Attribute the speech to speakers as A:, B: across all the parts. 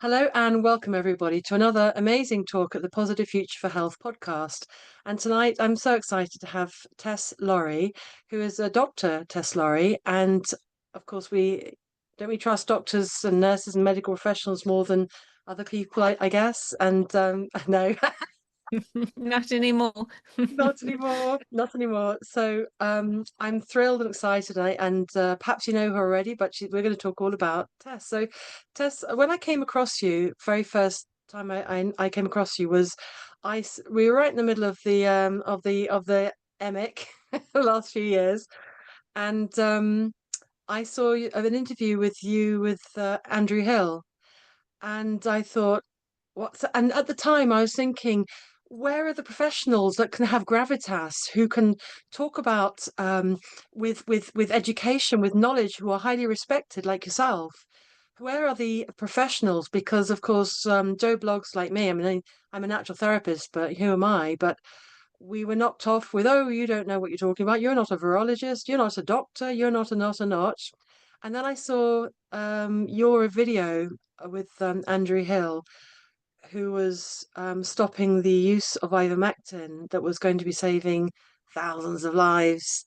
A: Hello and welcome everybody to another amazing talk at the Positive Future for Health podcast. And tonight I'm so excited to have Tess Lawrie, who is a doctor, Tess Lawrie. And of course, we trust doctors and nurses and medical professionals more than other people, I guess. And no,
B: Not anymore.
A: not anymore, not anymore. So I'm thrilled and excited, and perhaps you know her already, but we're going to talk all about Tess. So, Tess, when I came across you, very first time I came across you was we were right in the middle of the emic the last few years, and I saw an interview with you with Andrew Hill, and I thought, and at the time I was thinking, where are the professionals that can have gravitas, who can talk about with education, with knowledge, who are highly respected like yourself? Where are the professionals? Because of course, Joe blogs like me. I mean, I'm a natural therapist, but who am I? But we were knocked off with, oh, you don't know what you're talking about. You're not a virologist. You're not a doctor. You're not a not a not. And then I saw your video with Andrew Hill, who was stopping the use of ivermectin that was going to be saving thousands of lives.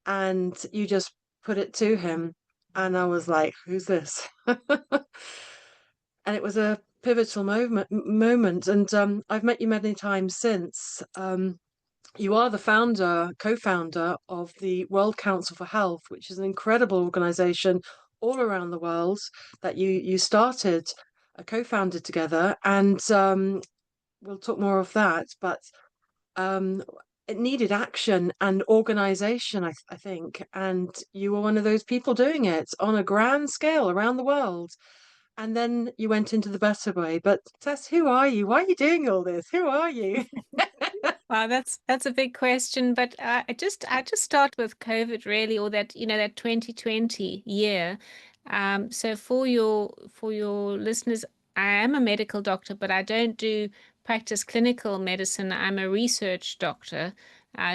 A: And you just put it to him. And I was like, who's this? And it was a pivotal moment. And I've met you many times since. You are the co-founder of the World Council for Health, which is an incredible organization all around the world that you started, co-founded together, and we'll talk more of that. But um, it needed action and organization, I think, and you were one of those people doing it on a grand scale around the world. And then you went into the better way. But Tess, who are you? Why are you doing all this? Who are you?
B: Wow, that's a big question, but I just start with COVID really, or that 2020 year. So for your listeners, I am a medical doctor, but I don't do practice clinical medicine. I'm a research doctor.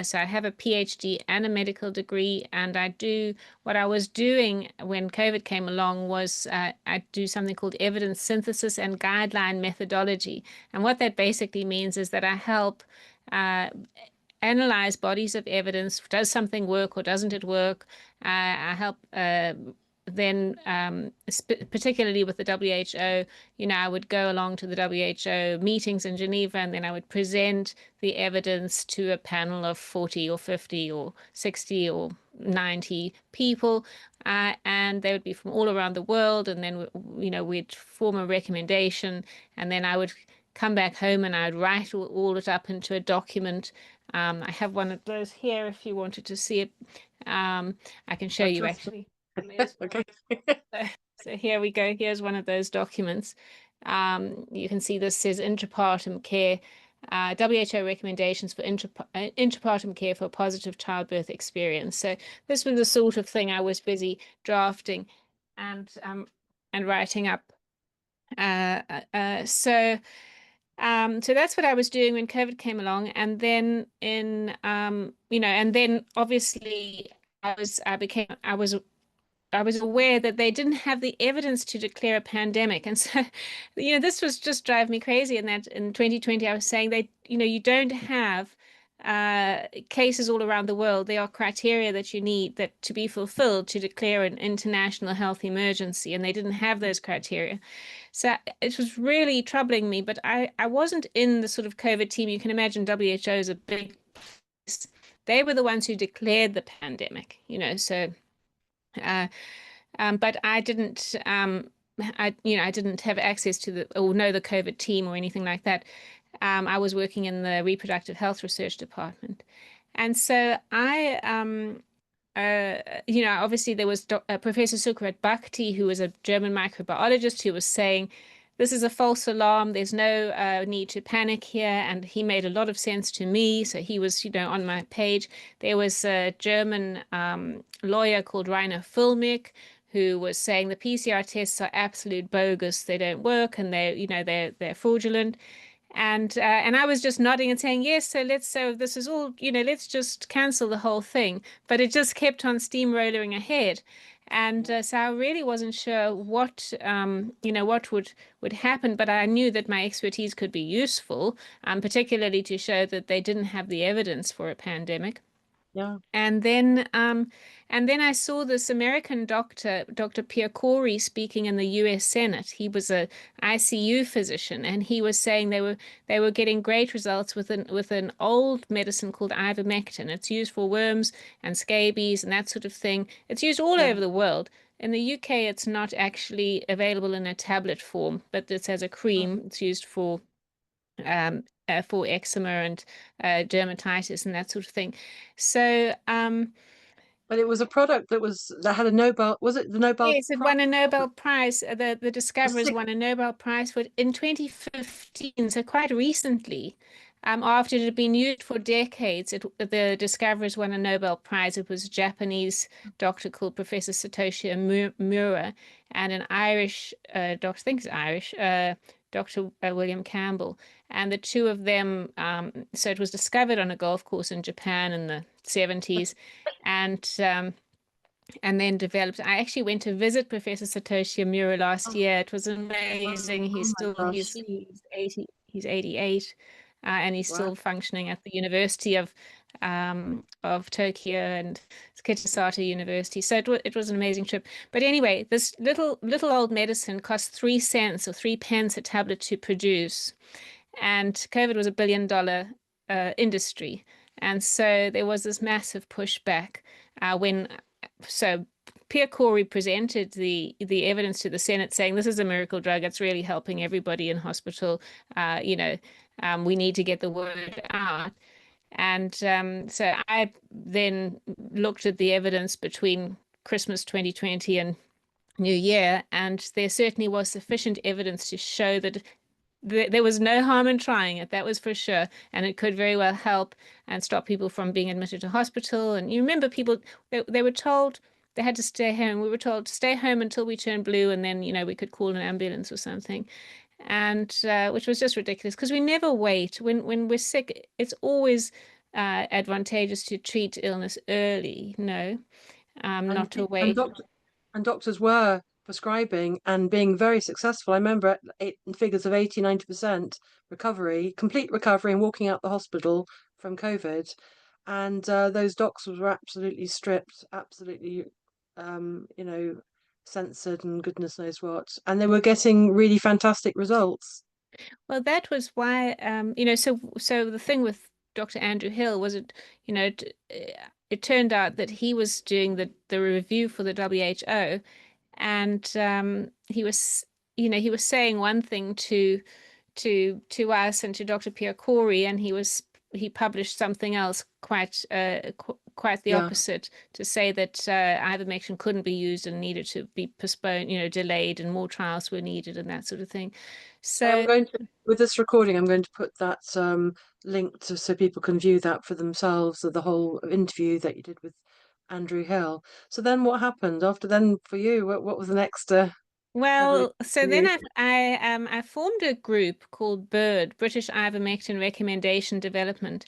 B: So I have a PhD and a medical degree, and I do what I was doing when COVID came along was I do something called evidence synthesis and guideline methodology. And what that basically means is that I help uh, analyze bodies of evidence. Does something work or doesn't it work? I help then, particularly with the WHO, I would go along to the WHO meetings in Geneva, and then I would present the evidence to a panel of 40 or 50 or 60 or 90 people, and they would be from all around the world. And then, we'd form a recommendation, and then I would come back home and I'd write all it up into a document. I have one of those here if you wanted to see it. I can show you
A: Fantastic.
B: actually. There's one.
A: Okay.
B: So here we go. Here's one of those documents. You can see this says intrapartum care, WHO recommendations for intrapartum care for positive childbirth experience. So this was the sort of thing I was busy drafting and writing up. Uh, uh, uh, so. So that's what I was doing when COVID came along, and then and then obviously I was aware that they didn't have the evidence to declare a pandemic. And so, this was just drive me crazy. And that in 2020, I was saying you don't have cases all around the world. There are criteria that you need that to be fulfilled to declare an international health emergency. And they didn't have those criteria. So it was really troubling me. But I wasn't in the sort of COVID team. You can imagine WHO is a big place. They were the ones who declared the pandemic, so. Uh, but I didn't, I didn't have access to or know the COVID team or anything like that. I was working in the reproductive health research department, and so obviously there was Professor Sukarat Bhakti, who was a German microbiologist, who was saying, this is a false alarm. There's no need to panic here. And he made a lot of sense to me. So he was, on my page. There was a German lawyer called Rainer Fulmich who was saying the PCR tests are absolute bogus. They don't work, and they're fraudulent. And I was just nodding and saying, yes, so this is all, let's just cancel the whole thing. But it just kept on steamrolling ahead. And so I really wasn't sure what what would happen, but I knew that my expertise could be useful, particularly to show that they didn't have the evidence for a pandemic.
A: Yeah.
B: And then I saw this American doctor, Dr. Pierre Corey, speaking in the US Senate. He was a ICU physician, and he was saying they were getting great results with an old medicine called ivermectin. It's used for worms and scabies and that sort of thing. It's used all
A: Yeah.
B: over the world. In the UK, it's not actually available in a tablet form, but it's as a
A: Oh.
B: cream. It's used for eczema and dermatitis and that sort of thing. So,
A: But it was a product that had a Nobel, was it the Nobel
B: yes, it
A: Prize?
B: won a Nobel Prize. The
A: The
B: discoverers
A: sixth,
B: won a Nobel Prize for in 2015, so quite recently. After it had been used for decades, the discoverers won a Nobel Prize. It was a Japanese doctor called Professor Satoshi Mura and an Irish doctor, I think it's Irish, Dr. William Campbell. And the two of them, so it was discovered on a golf course in Japan in the 70s. And then developed. I actually went to visit Professor Satoshi Omura last
A: oh,
B: year. It was
A: wow.
B: amazing.
A: Oh
B: He's
A: my
B: still
A: gosh.
B: he's 80, he's 88, and he's
A: Wow.
B: still functioning at the University of Tokyo and Kitasata University. So it was an amazing trip. But anyway, this little old medicine cost 3 cents or 3 pence a tablet to produce. And COVID was $1 billion industry. And so there was this massive pushback when so Pierre Corey presented the evidence to the Senate saying this is a miracle drug. It's really helping everybody in hospital. Uh, you know, we need to get the word out. And so I then looked at the evidence between Christmas 2020 and New Year, and there certainly was sufficient evidence to show that there was no harm in trying it, that was for sure. And it could very well help and stop people from being admitted to hospital. And you remember people, they were told they had to stay home. We were told to stay home until we turn blue, and then, we could call an ambulance or something. And which was just ridiculous because we never wait. When we're sick, it's always advantageous to treat illness early, no,
A: And
B: not to
A: and
B: wait.
A: doctors were prescribing and being very successful. I remember figures of 80, 90% recovery, complete recovery, and walking out the hospital from COVID. And those doctors were absolutely stripped, absolutely, you know, censored and goodness knows what. And they were getting really fantastic results.
B: Well, that was why, so the thing with Dr. Andrew Hill was it turned out that he was doing the review for the WHO, and he was saying one thing to us and to Dr. Pierre Corey, and he published something else quite the
A: Yeah.
B: opposite to say that ivermectin couldn't be used and needed to be postponed, delayed, and more trials were needed and that sort of thing.
A: I am
B: So.
A: going to, with this recording, I'm going to put that link to so people can view that for themselves of the whole interview that you did with Andrew Hill. So then what happened after then for you? What was the next evolution
B: Well, so
A: for
B: then
A: you?
B: I formed a group called BIRD, British Ivermectin Recommendation Development,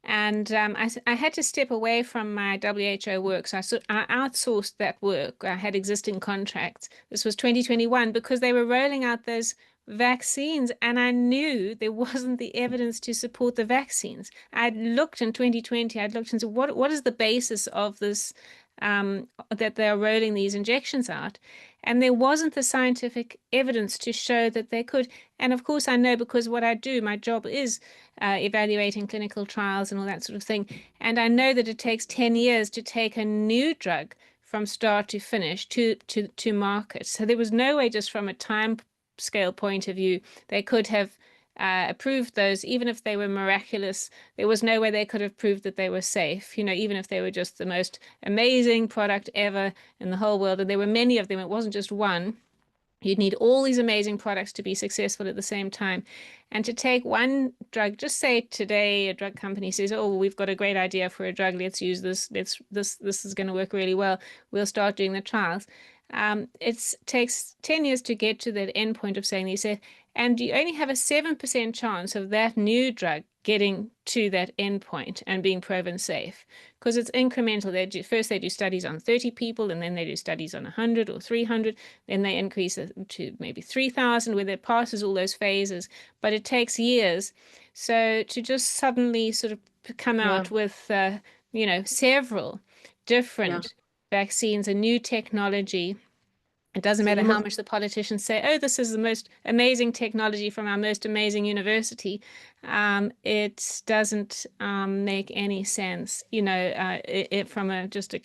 B: and I had to step away from my WHO work, so I outsourced that work. I had existing contracts. This was 2021 because they were rolling out those vaccines, and I knew there wasn't the evidence to support the vaccines. I'd looked in 2020. I'd looked into what is the basis of this that they're rolling these injections out. And there wasn't the scientific evidence to show that they could. And of course, I know because what I do, my job is evaluating clinical trials and all that sort of thing. And I know that it takes 10 years to take a new drug from start to finish to market. So there was no way, just from a time scale point of view, they could have approved those, even if they were miraculous. There was no way they could have proved that they were safe, even if they were just the most amazing product ever in the whole world. And there were many of them, it wasn't just one. You'd need all these amazing products to be successful at the same time. And to take one drug, just say today a drug company says, "Oh, we've got a great idea for a drug. Let's use this. This is going to work really well. We'll start doing the trials." It takes 10 years to get to that end point of saying they say, and you only have a 7% chance of that new drug getting to that endpoint and being proven safe, because it's incremental. First they do studies on 30 people, and then they do studies on 100 or 300, then they increase it to maybe 3,000, where it passes all those phases, but it takes years. So to just suddenly sort of come
A: Yeah,
B: out with several
A: yeah.
B: different vaccines, a new technology. It doesn't
A: So
B: matter
A: you
B: how
A: must
B: much the politicians say, oh, this is the most amazing technology from our most amazing university. It doesn't make any sense, from just a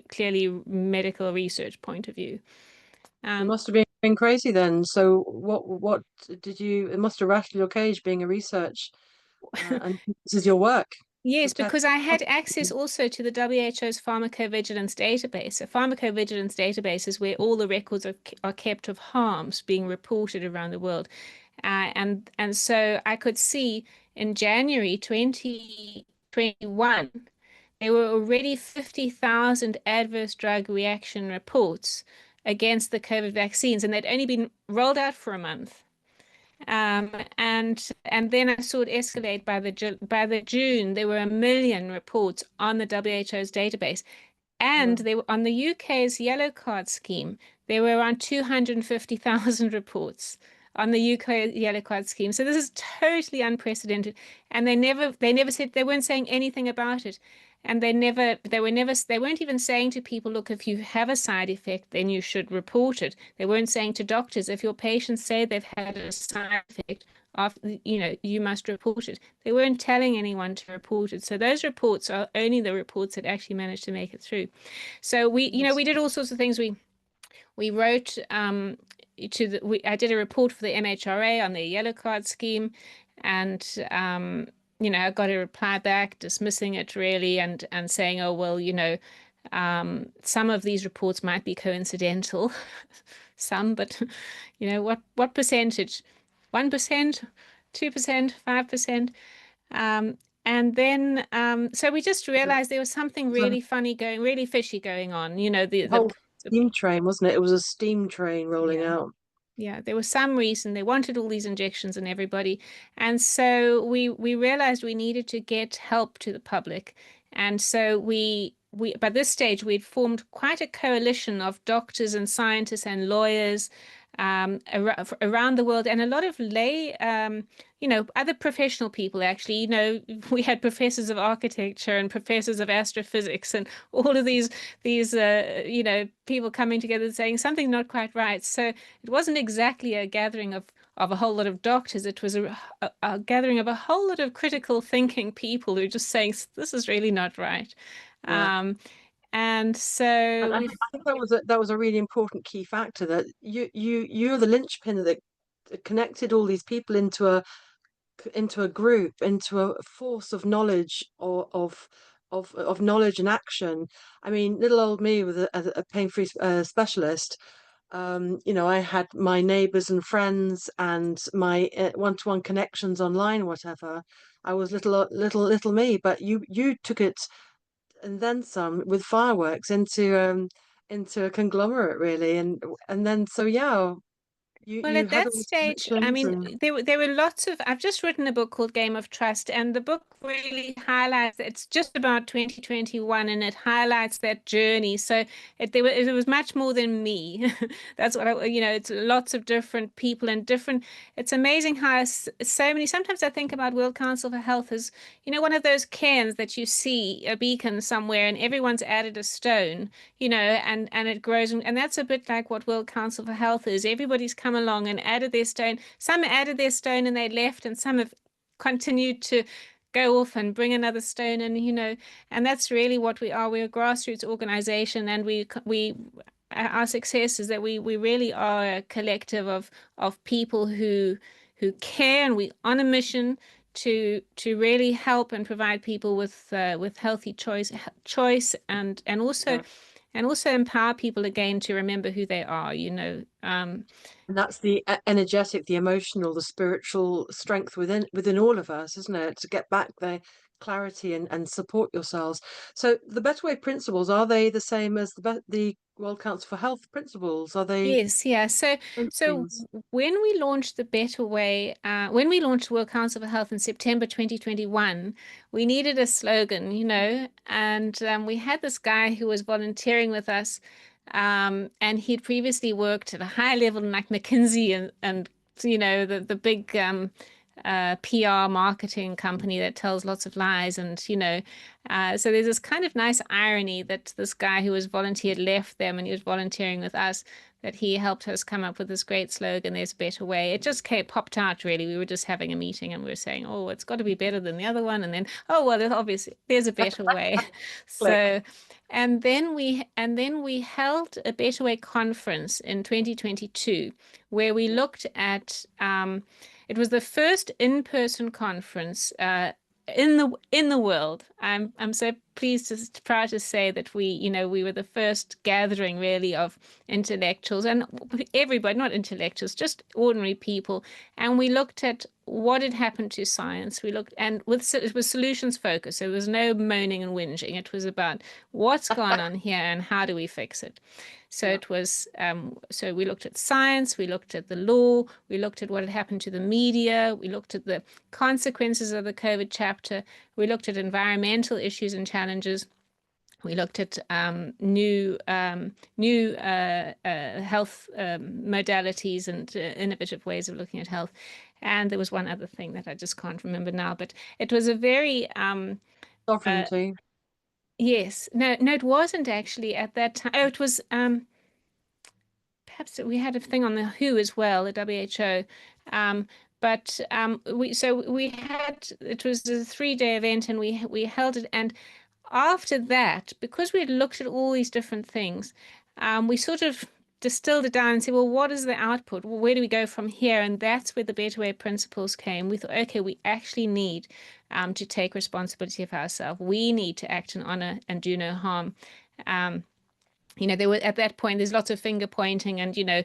B: clearly medical research point of view.
A: you
B: Um,
A: must have been crazy then. So what did you? It must have rattled your cage being a research, and this is your work to
B: Yes,
A: test.
B: because I had access also to the WHO's pharmacovigilance database. A pharmacovigilance database is where all the records are kept of harms being reported around the world. And so I could see in January 2021, there were already 50,000 adverse drug reaction reports against the COVID vaccines, and they'd only been rolled out for a month. And then I saw it escalate by the June. There were 1 million reports on the WHO's database, and
A: Yeah.
B: they were on the UK's yellow card scheme. There were around 250,000 reports on the UK yellow card scheme. So this is totally unprecedented, and they never said, they weren't saying anything about it. And they weren't even saying to people, look, if you have a side effect, then you should report it. They weren't saying to doctors, if your patients say they've had a side effect, you must report it. They weren't telling anyone to report it. So those reports are only the reports that actually managed to make it through. So
A: Yes.
B: we did all sorts of things. We wrote I did a report for the MHRA on their yellow card scheme, and I got a reply back dismissing it really, and saying, oh well, some of these reports might be coincidental, some, but what percentage? 1%, 2%, 5%. Um, and then, so we just
A: It
B: realized there was something
A: was
B: really funny going, really fishy going on.
A: a whole steam train, wasn't it? It was a steam train rolling
B: Yeah.
A: out.
B: Yeah, there was some reason they wanted all these injections and everybody. And so we realized we needed to get help to the public. And so we by this stage we'd formed quite a coalition of doctors and scientists and lawyers around the world, and a lot of lay other professional people actually. We had professors of architecture and professors of astrophysics and all of these people coming together and saying something's not quite right. So it wasn't exactly a gathering of a whole lot of doctors. It was a gathering of a whole lot of critical thinking people who were just saying this is really not right.
A: Yeah.
B: Um, and
A: And
B: so
A: I
B: we've
A: think that was a really important key factor that you're the linchpin that connected all these people into a group, into a force of knowledge or of knowledge and action. I mean, little old me with a pain-free specialist. I had my neighbors and friends and my one-to-one connections online, whatever. I was little me, but you took it and then some with fireworks into a conglomerate really, and then so yeah, you
B: Well,
A: you
B: at
A: had
B: that
A: all these
B: stage, I
A: connections
B: mean,
A: and
B: there were lots of. I've just written a book called Game of Trust, and the book really highlights. It's just about 2021, and it highlights that journey. So it was much more than me. That's what it's lots of different people and different. It's amazing how so many. Sometimes I think about World Council for Health as one of those cairns that you see a beacon somewhere, and everyone's added a stone, and it grows. And that's a bit like what World Council for Health is. Everybody's come along and added their stone. Some added their stone and they left, and some have continued to go off and bring another stone. And that's really what we are. We're a grassroots organization, and our success is that we really are a collective of people who care, and we on a mission to really help and provide people with healthy choice
A: yeah,
B: and also empower people again to remember who they are.
A: and that's the energetic, the emotional, the spiritual strength within all of us, isn't it? To get back there, clarity and support yourselves. So the Better Way principles, are they the same as the World Council for Health principles? Are they
B: Yes, yeah. So
A: things?
B: when we launched the Better Way, when we launched the World Council for Health in September 2021, we needed a slogan, and we had this guy who was volunteering with us, and he'd previously worked at a high level in like McKinsey and the big PR marketing company that tells lots of lies, and so there's this kind of nice irony that this guy who was volunteered left them and he was volunteering with us, that he helped us come up with this great slogan, "There's a better way." It just popped out really. We were just having a meeting and we were saying, "Oh, it's got to be better than the other one," and then, "Oh, well, obviously there's a better way."
A: Click.
B: So, and then we held a Better Way conference in 2022 where we
A: Yeah.
B: looked at it was the first in-person conference in the world. I'm so pleased to proud to say that we were the first gathering really of intellectuals and everybody, not intellectuals, just ordinary people. And we looked at what had happened to science. We looked, and it was solutions focused. There was no moaning and whinging. It was about what's gone on here and how do we fix it. So
A: Yeah.
B: it was so we looked at science, we looked at the law, we looked at what had happened to the media, we looked at the consequences of the COVID chapter, we looked at environmental issues and challenges. We looked at new health modalities and innovative ways of looking at health. And there was one other thing that I just can't remember now, but it was a very uh,
A: Sovereignty.
B: yes, no, it wasn't actually at that time. Oh, it was perhaps we had a thing on the WHO as well, the WHO. But we had it was a 3-day event and we held it. And after that, because we had looked at all these different things, we sort of distilled it down and said, well, what is the output? Well, where do we go from here? And that's where the Better Way principles came. We thought, okay, we actually need to take responsibility of ourselves. We need to act in honor and do no harm. Um, there were at that point, there's lots of finger pointing and,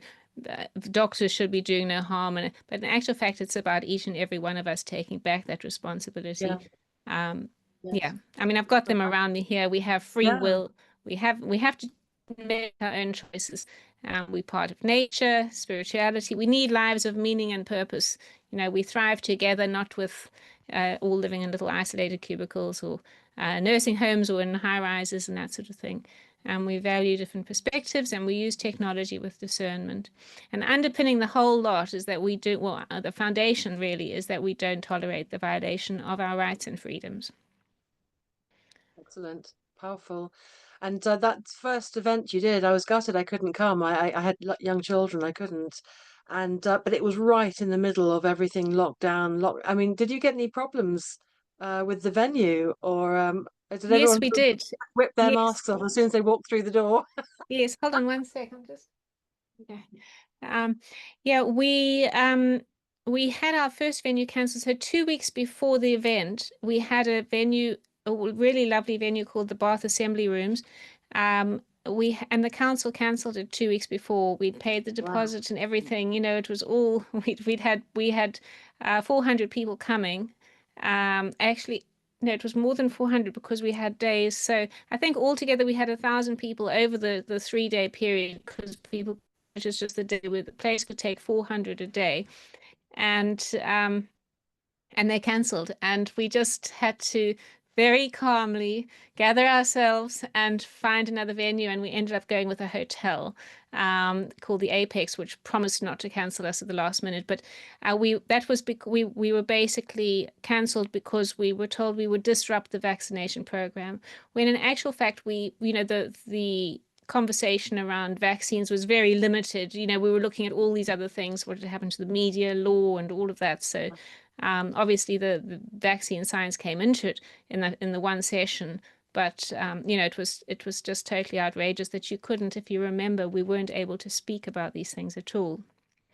B: doctors should be doing no harm. But in actual fact, it's about each and every one of us taking back that
A: Yeah.
B: responsibility. Um, yeah,
A: Yes.
B: I mean, I've got them around me here. We have free
A: Yeah.
B: will. We have to make our own choices. We're part of nature, spirituality. We need lives of meaning and purpose. We thrive together, not with all living in little isolated cubicles or nursing homes or in high rises and that sort of thing. And we value different perspectives and we use technology with discernment. And underpinning the whole lot is that we do, well, the foundation really is that we don't tolerate the violation of our rights and freedoms.
A: Excellent. Powerful. And that first event you did, I was gutted I couldn't come. I had young children, I couldn't. And but it was right in the middle of everything locked down. I mean, did you get any problems with the venue, or did
B: Yes,
A: everyone
B: we
A: sort of
B: did.
A: whip their
B: Yes,
A: masks off as soon as they walked through the door?
B: yes. Hold on one second. Just okay. Um, yeah, we had our first venue cancelled. So 2 weeks before the event, we had a really lovely venue called the Bath Assembly Rooms. And the council cancelled it 2 weeks before. We'd paid the
A: Wow.
B: deposit and everything. It was all we had 400 people coming. Actually, no, it was more than 400 because we had days. So I think altogether we had 1,000 people over the 3-day period because people which is just the day where the place could take 400 a day. And they cancelled. And we just had to very calmly gather ourselves and find another venue. And we ended up going with a hotel called the Apex, which promised not to cancel us at the last minute. But we were basically cancelled because we were told we would disrupt the vaccination program. When in actual fact, the conversation around vaccines was very limited. We were looking at all these other things, what had happened to the media, law, and all of that. So obviously, the vaccine science came into it in the one session, but it was just totally outrageous that you couldn't. If you remember, we weren't able to speak about these things at all.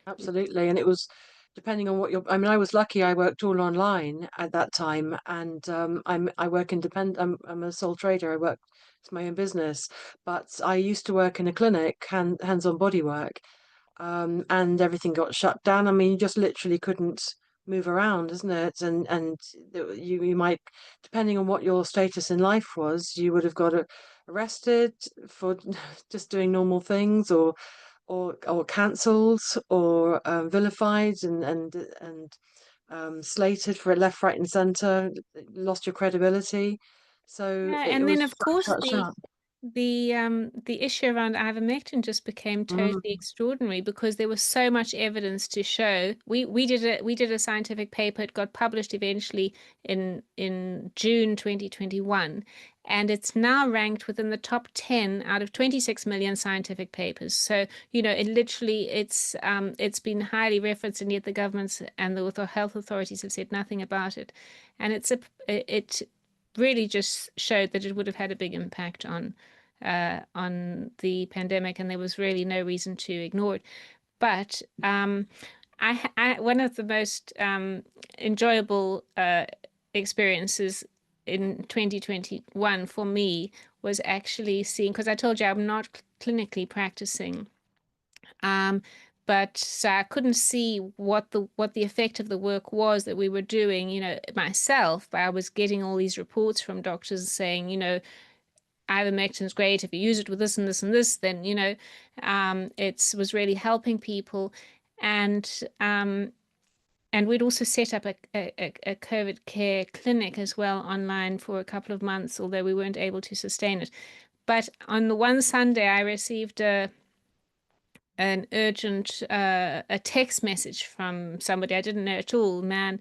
A: Absolutely. And it was depending on what I mean, I was lucky I worked all online at that time, and I work independent. I'm a sole trader. I work, it's my own business, but I used to work in a clinic, hands-on body work, and everything got shut down. I mean, you just literally couldn't move around, isn't it? And you might, depending on what your status in life was, you would have got arrested for just doing normal things, or cancelled, or vilified and slated for left, right, and centre. Lost your credibility. So
B: Yeah,
A: it
B: and then
A: was
B: of
A: sharp,
B: course
A: sharp, sharp.
B: the issue around ivermectin just became totally
A: Mm,
B: extraordinary because there was so much evidence to show. We did a scientific paper. It got published eventually in June 2021, and it's now ranked within the top 10 out of 26 million scientific papers. So, it literally it's been highly referenced, and yet the governments and the health authorities have said nothing about it. And it really just showed that it would have had a big impact on the pandemic, and there was really no reason to ignore it. But one of the most enjoyable experiences in 2021 for me was actually seeing, because I told you I'm not clinically practicing, um, but so I couldn't see what the effect of the work was that we were doing, myself. But I was getting all these reports from doctors saying, ivermectin's great. If you use it with this and this and this, then it was really helping people. And um, and we'd also set up a COVID care clinic as well online for a couple of months, although we weren't able to sustain it. But on the one Sunday, I received a text message from somebody I didn't know at all, man,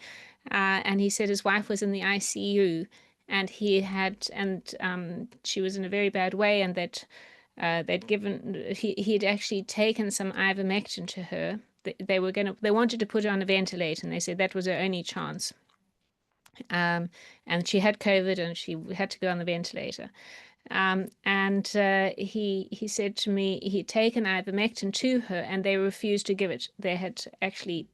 B: and he said his wife was in the ICU, and she was in a very bad way, and that he had actually taken some ivermectin to her. They wanted to put her on a ventilator, and they said that was her only chance. And she had COVID, and she had to go on the ventilator. And he said to me he'd taken ivermectin to her, and they refused to give it. They had actually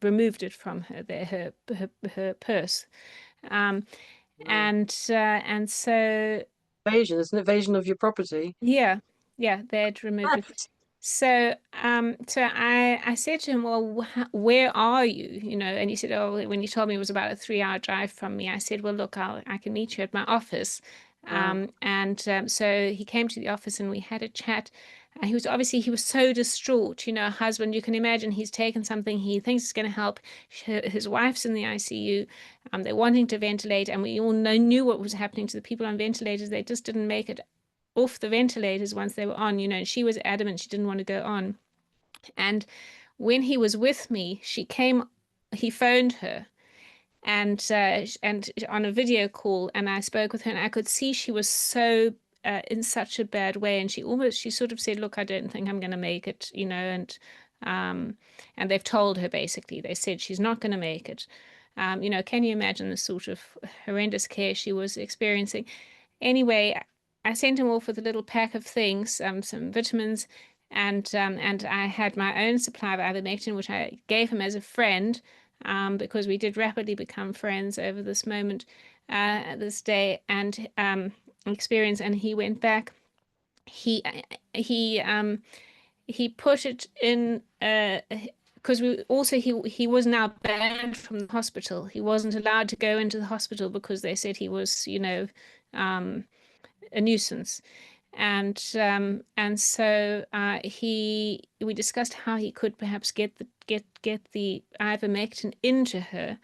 B: removed it from her purse. Um,
A: wow.
B: and so
A: Invasion, it's an invasion of your property.
B: yeah, yeah, they had removed it.
A: Theft.
B: So I said to him, well, where are you? And he said, oh, when he told me it was about a 3-hour drive from me, I said, well, look, I can meet you at my office.
A: Wow.
B: And so he came to the office and we had a chat. And he was so distraught, a husband, you can imagine he's taken something he thinks is going to help. His wife's in the ICU. They're wanting to ventilate, and we all knew what was happening to the people on ventilators. They just didn't make it off the ventilators once they were on, and she was adamant she didn't want to go on. And when he was with me, he phoned her and on a video call, and I spoke with her, and I could see she was so in such a bad way, and she sort of said, look, I don't think I'm going to make it, um and they've told her, basically they said she's not going to make it. Can you imagine the sort of horrendous care she was experiencing? Anyway, I sent him off with a little pack of things, some vitamins, and I had my own supply of ivermectin, which I gave him as a friend, because we did rapidly become friends over this moment, this day and experience. And he went back. He he he put it in. Because he was now banned from the hospital. He wasn't allowed to go into the hospital because they said he was, um, a nuisance. And so we discussed how he could perhaps get the ivermectin into her.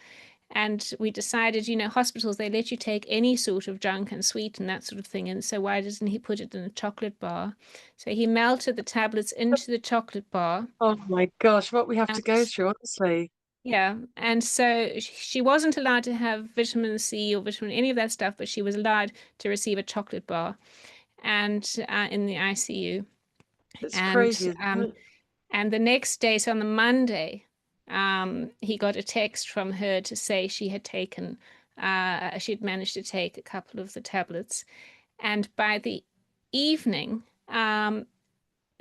B: And we decided, hospitals, they let you take any sort of junk and sweet and that sort of thing. And so why doesn't he put it in a chocolate bar? So he melted the tablets into the chocolate bar.
A: Oh my gosh, what we have to
B: And
A: go through, honestly.
B: yeah, and so she wasn't allowed to have vitamin C or vitamin any of that stuff, but she was allowed to receive a chocolate bar and in the ICU.
A: It's
B: And
A: crazy, isn't it?
B: and the next day, so on the Monday, he got a text from her to say she'd managed to take a couple of the tablets. And by the evening,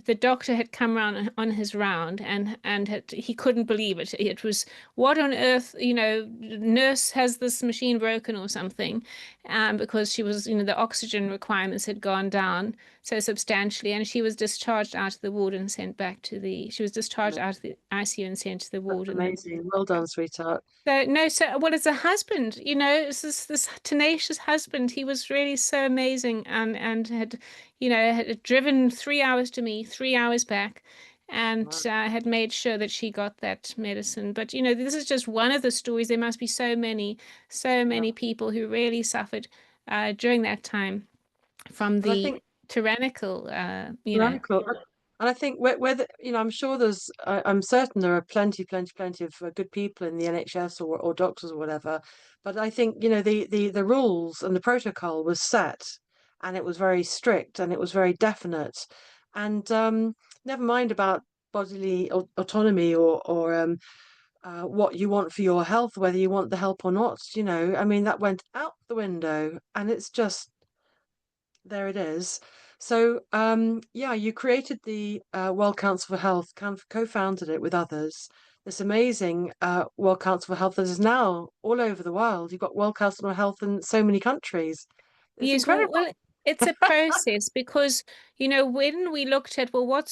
B: the doctor had come around on his round, he couldn't believe it. It was, what on earth, nurse, has this machine broken or something? Because she was, the oxygen requirements had gone down so substantially, and she was discharged out of the ward and sent back to the, she was discharged out of the ICU and sent to the
A: That's
B: ward. And
A: amazing. Well done, sweetheart.
B: so no, so well, as a husband, it's this tenacious husband. He was really so amazing, and had, had driven 3 hours to me, 3 hours back, and
A: Wow.
B: had made sure that she got that medicine. But this is just one of the stories. There must be so
A: Yeah.
B: many people who really suffered during that time from
A: And I
B: the
A: think
B: tyrannical,
A: radical. And I think whether, I'm sure I'm certain there are plenty of good people in the NHS or doctors or whatever. But I think, the rules and the protocol was set and it was very strict and it was very definite. And never mind about bodily autonomy or what you want for your health, whether you want the help or not, I mean, that went out the window and it's just there it is. So, yeah, you created the World Council for Health, co-founded it with others. This amazing World Council for Health that is now all over the world. You've got World Council for Health in so many countries. It's
B: Yes, well,
A: incredible.
B: well, it's a process because, when we looked at, well, what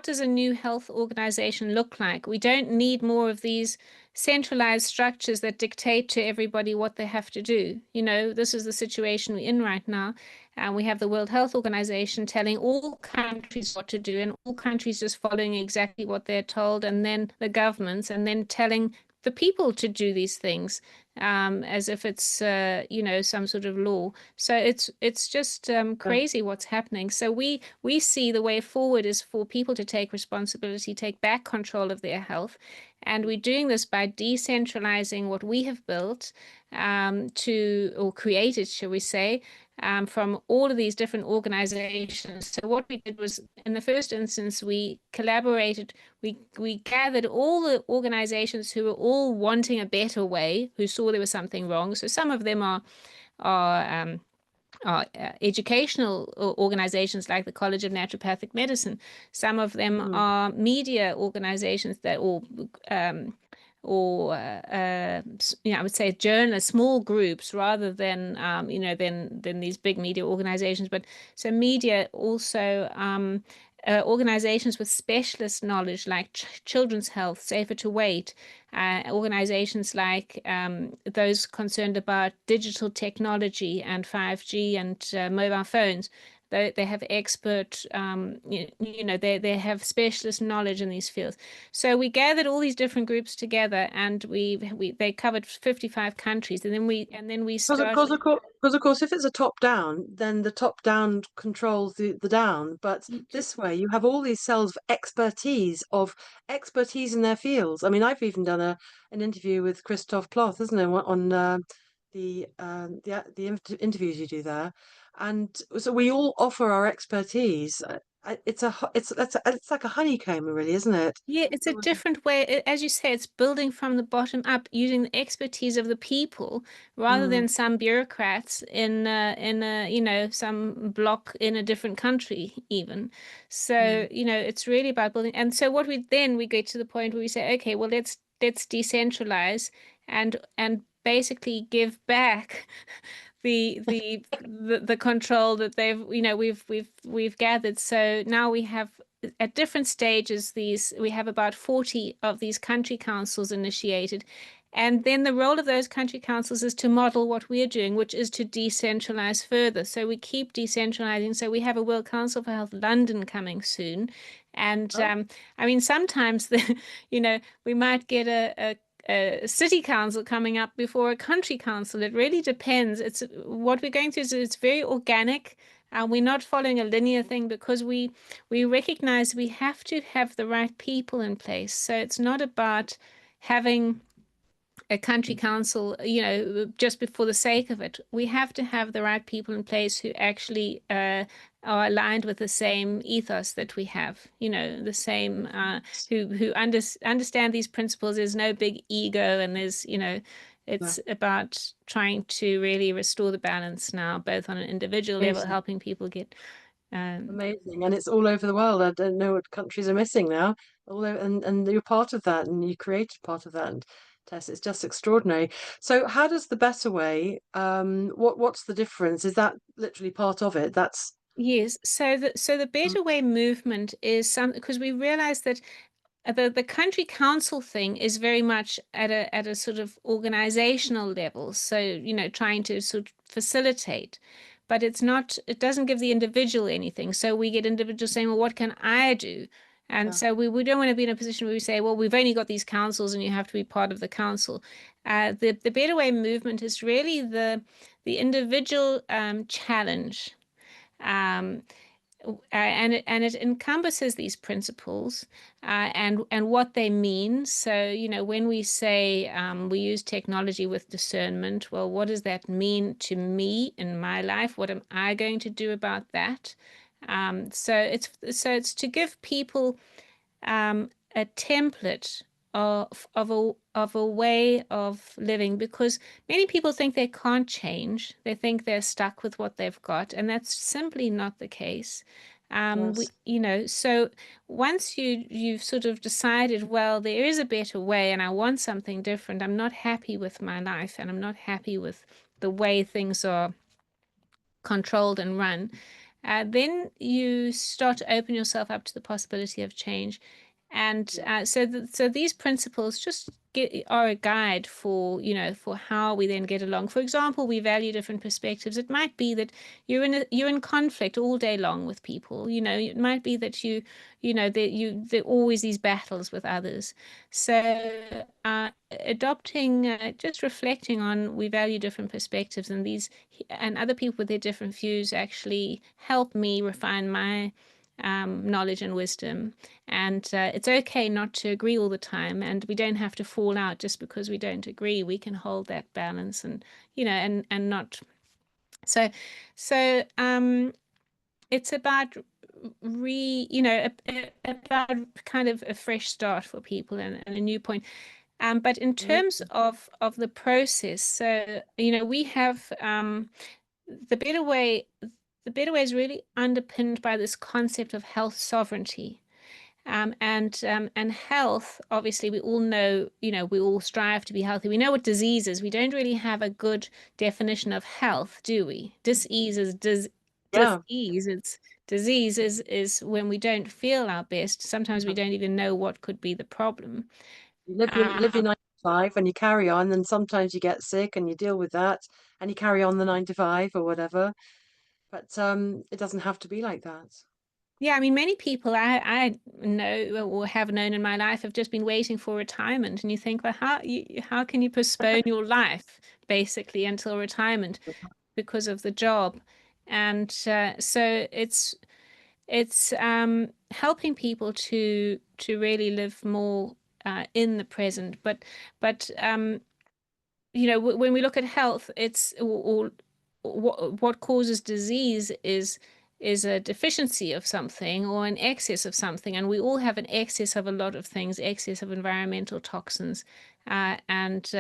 B: does a new health organization look like? We don't need more of these centralized structures that dictate to everybody what they have to do. This is the situation we're in right now. And we have the World Health Organization telling all countries what to do, and all countries just following exactly what they're told, and then the governments, and then telling the people to do these things, as if it's, some sort of law. So it's just
A: Yeah.
B: crazy what's happening. So we see the way forward is for people to take responsibility, take back control of their health, and we're doing this by decentralizing what we have built, to or created, shall we say, from all of these different organizations. So what we did was, in the first instance, we collaborated. We gathered all the organizations who were all wanting a better way, who saw there was something wrong. So some of them are educational organizations like the College of Naturopathic Medicine. Some of them
A: Mm.
B: are media organizations that, I would say journalists, small groups, rather than than these big media organizations. But so media also. Organizations with specialist knowledge like children's health, safer to wait, organizations like those concerned about digital technology and 5G and mobile phones. They have expert, they have specialist knowledge in these fields. So we gathered all these different groups together, and they covered 55 countries, and then we
A: Because
B: started.
A: of course, if it's a top down, then the top down controls the down. But this way, you have all these cells of expertise in their fields. I mean, I've even done an interview with Christoph Ploth, isn't it, on the interviews you do there, and so we all offer our expertise. It's like a honeycomb, really, isn't it?
B: Yeah, it's a different way. As you say, it's building from the bottom up, using the expertise of the people rather
A: Mm,
B: than some bureaucrats in some block in a different country even. So,
A: mm.
B: it's really about building. And so what we get to the point where we say, okay, well, let's decentralize and basically give back the control that we've gathered. So now we have, at different stages, we have about 40 of these country councils initiated. And then the role of those country councils is to model what we're doing, which is to decentralize further. So we keep decentralizing. So we have a World Council for Health London coming soon. And
A: Oh,
B: I mean, sometimes we might get a city council coming up before a country council. It really depends. It's what we're going through is it's very organic, and we're not following a linear thing because we recognize we have to have the right people in place. So it's not about having a country council, just before the sake of it. We have to have the right people in place who actually are aligned with the same ethos that we have, the same, who understand these principles. There's no big ego, and
A: yeah,
B: it's about trying to really restore the balance now, both on an individual level,
A: amazing.
B: helping people get. Um,
A: Amazing. And it's all over the world. I don't know what countries are missing now. All over, and you're part of that and you created part of that. And Tess, it's just extraordinary. So how does the better way, what's the difference? Is that literally part of it? That's
B: yes, so the
A: mm,
B: Better Way movement is some because we realize that the country council thing is very much at a sort of organizational level. So, trying to sort of facilitate, but it doesn't give the individual anything. So we get individuals saying, well, what can I do? And
A: yeah,
B: so we don't want to be in a position where we say, well, we've only got these councils and you have to be part of the council. The Better Way movement is really the individual challenge. Um, and it encompasses these principles and what they mean. So, when we say we use technology with discernment, well, what does that mean to me in my life? What am I going to do about that? So it's to give people a template of a way of living because many people think they can't change. They think they're stuck with what they've got, and that's simply not the case.
A: yes.
B: So once you've sort of decided, well, there is a better way, and I want something different. I'm not happy with my life, and I'm not happy with the way things are controlled and run, then you start to open yourself up to the possibility of change. And
A: Yeah.
B: so these principles are a guide for how we then get along. For example, we value different perspectives. It might be that you're in conflict all day long with people. It might be that there are always these battles with others. So adopting, just reflecting on we value different perspectives, and other people with their different views actually help me refine my knowledge and wisdom. And it's okay not to agree all the time, and we don't have to fall out just because we don't agree. We can hold that balance, and not. So, so it's about about kind of a fresh start for people and a new point. But in terms
A: Amazing.
B: of the process, so we have the better way. The better way is really underpinned by this concept of health sovereignty. And health, obviously, we all know, we all strive to be healthy. We know what disease is. We don't really have a good definition of health, do we? Disease is
A: Yeah.
B: disease. It's disease is when we don't feel our best. Sometimes we
A: Yeah.
B: don't even know what could be the problem.
A: You live your
B: Um,
A: 9 to 5 and you carry on, and sometimes you get sick and you deal with that and you carry on the 9 to 5 or whatever. But it doesn't have to be like that.
B: Yeah, I mean, many people I know or have known in my life have just been waiting for retirement, and you think, well, how can you postpone your life basically until retirement because of the job? And so it's helping people to really live more in the present, but when we look at health, or what causes disease is a deficiency of something or an excess of something, and we all have an excess of a lot of things, excess of environmental toxins, and